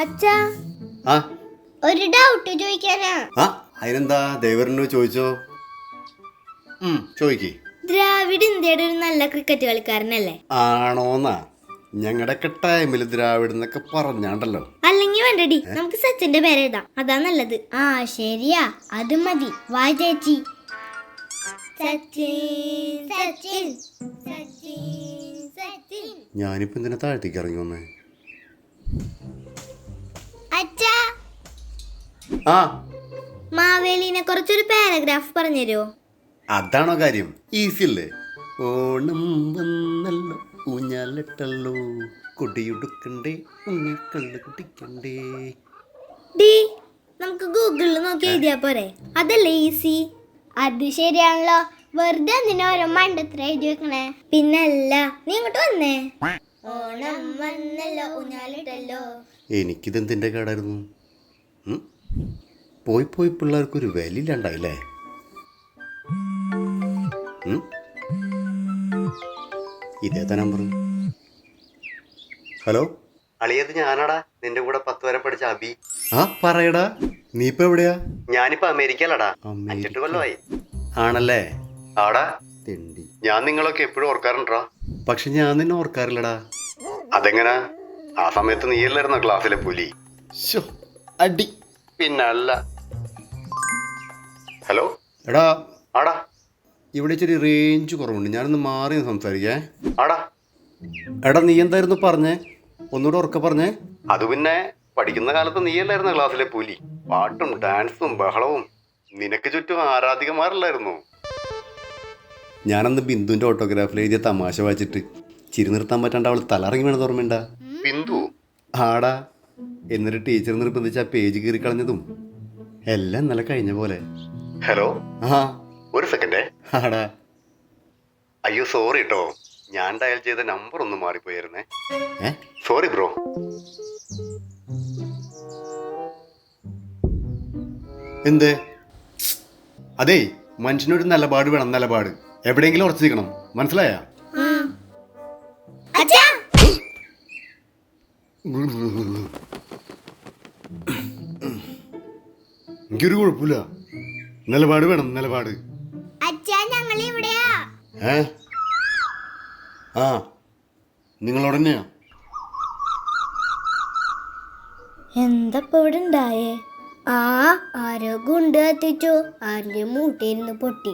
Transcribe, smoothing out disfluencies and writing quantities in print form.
അച്ഛാ, ആ ഒരു ഡൗട്ട് ചോദിക്കാനാ. ആ അതിനെന്താ ദേവരനു ചോദിച്ചോ? ചോദിക്കേ. ദ്രാവിഡ് ഇന്ത്യയുടെ ഒരു നല്ല ക്രിക്കറ്റ് കളിക്കാരനല്ലേ? ആണോന്നാ? ഞങ്ങളുടെയൊക്കെ ടൈമിൽ ദ്രാവിഡ് എന്നൊക്കെ പറഞ്ഞാണ്ടല്ലോ. അല്ലെങ്കിൽ വേണ്ടടി, നമുക്ക് സച്ചിന്റെ പേര് എഴുതാം, അതാ നല്ലത്. ആ ശരിയാ, അത് മതി. വാ ചേച്ചി. സച്ചിൻ സച്ചിൻ സച്ചിൻ സച്ചിൻ. ഞാനിപ്പോ എന്തിനാ താഴത്തേക്ക് ഇറങ്ങി വന്നേ? അച്ഛാ, ആ മാവേലിനെ കുറിച്ചൊരു പാരഗ്രാഫ് പറഞ്ഞുതരുമോ? അതാണോ കാര്യം? ഈസി അല്ലേ? ഓണം വന്നല്ലോ, ഊഞ്ഞാലിട്ടല്ലോ, കൊടിയുടുക്കണ്ടേ, ഉണ്ണിക്കള്ള് കുട്ടിക്കണ്ടേ. ഡി, നമുക്ക് ഗൂഗിളിൽ നോക്കി എഴുതിയാ പോരെ? അതല്ലേ ഈസി. അത് ശരിയാണല്ലോ, വെറുതെ എന്തിനാ ഓരോ മണ്ടത്ര എഴുതി വെക്കണേ? പിന്നല്ല, നീ ഇങ്ങോട്ട് വന്നേ. ഓണം വന്നല്ലോ, ഊഞ്ഞാലിട്ടല്ലോ. എനിക്കിതെന്തിൻ്റെ കേടായിരുന്നു? പോയി പോയി പിള്ളേർക്കൊരു വിലയില്ലാണ്ടായില്ലേ? ഇതേതാ നമ്പർ? ഹലോ, അളിയത് ഞാനാടാ, നിന്റെ കൂടെ 10 വരെ പഠിച്ച അബി. ആ പറയടാ, നീ ഇപ്പൊ എവിടെയാ? ഞാനിപ്പോ അമേരിക്കയിലടാ. 5-8 കൊല്ലമായി. ആണല്ലേ? ആടാ തെണ്ടി, ഞാൻ നിങ്ങളൊക്കെ എപ്പോഴും ഓർക്കാറുണ്ടാ. പക്ഷെ ഞാൻ നിന്നെ ഓർക്കാറില്ലടാ. അതെങ്ങനാ? ആ സമയത്ത് നീയല്ലായിരുന്നോ ക്ലാസ്സിലെ പുലി? അടി പിന്നല്ല. ഹലോ എടാ. ആടാ, ഇവിടെ ഇച്ചിരി റേഞ്ച് കുറവുണ്ട്, ഞാനൊന്ന് മാറി സംസാരിക്കേ. ആടാ. എടാ, നീ എന്തായിരുന്നു പറഞ്ഞേ? ഒന്നുകൂടെ ഉറക്കെ പറഞ്ഞേ. അത് പിന്നെ പഠിക്കുന്ന കാലത്ത് നീയല്ലായിരുന്നു ക്ലാസ്സിലെ പുലി. പാട്ടും ഡാൻസും ബഹളവും, നിനക്ക് ചുറ്റും ആരാധികമാരല്ലായിരുന്നു. ഞാനന്ന് ബിന്ദുവിന്റെ ഓട്ടോഗ്രാഫിൽ എഴുതിയ തമാശ വായിച്ചിട്ട് ചിരി നിർത്താൻ പറ്റാണ്ട് അവൾ തലറങ്ങി വീണത് ഓർമ്മയുണ്ടാ? ബിന്ദു? ആടാ. എന്നിട്ട് ടീച്ചർ നിർബന്ധിച്ച് ആ പേജ് കീറി കളഞ്ഞതും എല്ലാം ഇന്നലെ കഴിഞ്ഞ പോലെ. ഹലോ, ആ ഒരു സെക്കൻഡേ. ആടാ. അയ്യോ സോറി കേട്ടോ, ഞാൻ ഡയൽ ചെയ്ത നമ്പർ ഒന്ന് മാറിപ്പോയായിരുന്നേ. Sorry bro. എന്തേ? അതേ, മനുഷ്യനൊരു നിലപാട് വേണം, നിലപാട്. എവിടെയെങ്കിലും ഉറച്ചു നിൽക്കണം, മനസ്സിലായ? എനിക്കൊരു കുഴപ്പമില്ല, നിലപാട് വേണം, നിലപാട്. ആ നിങ്ങളോട് തന്നെയാ. എന്തപ്പോ ഇവിടെ ഉണ്ടായേ? ആരോ ഗുണ്ട് കത്തിച്ചു, ആരുടെ മൂട്ടയിരുന്ന് പൊട്ടി.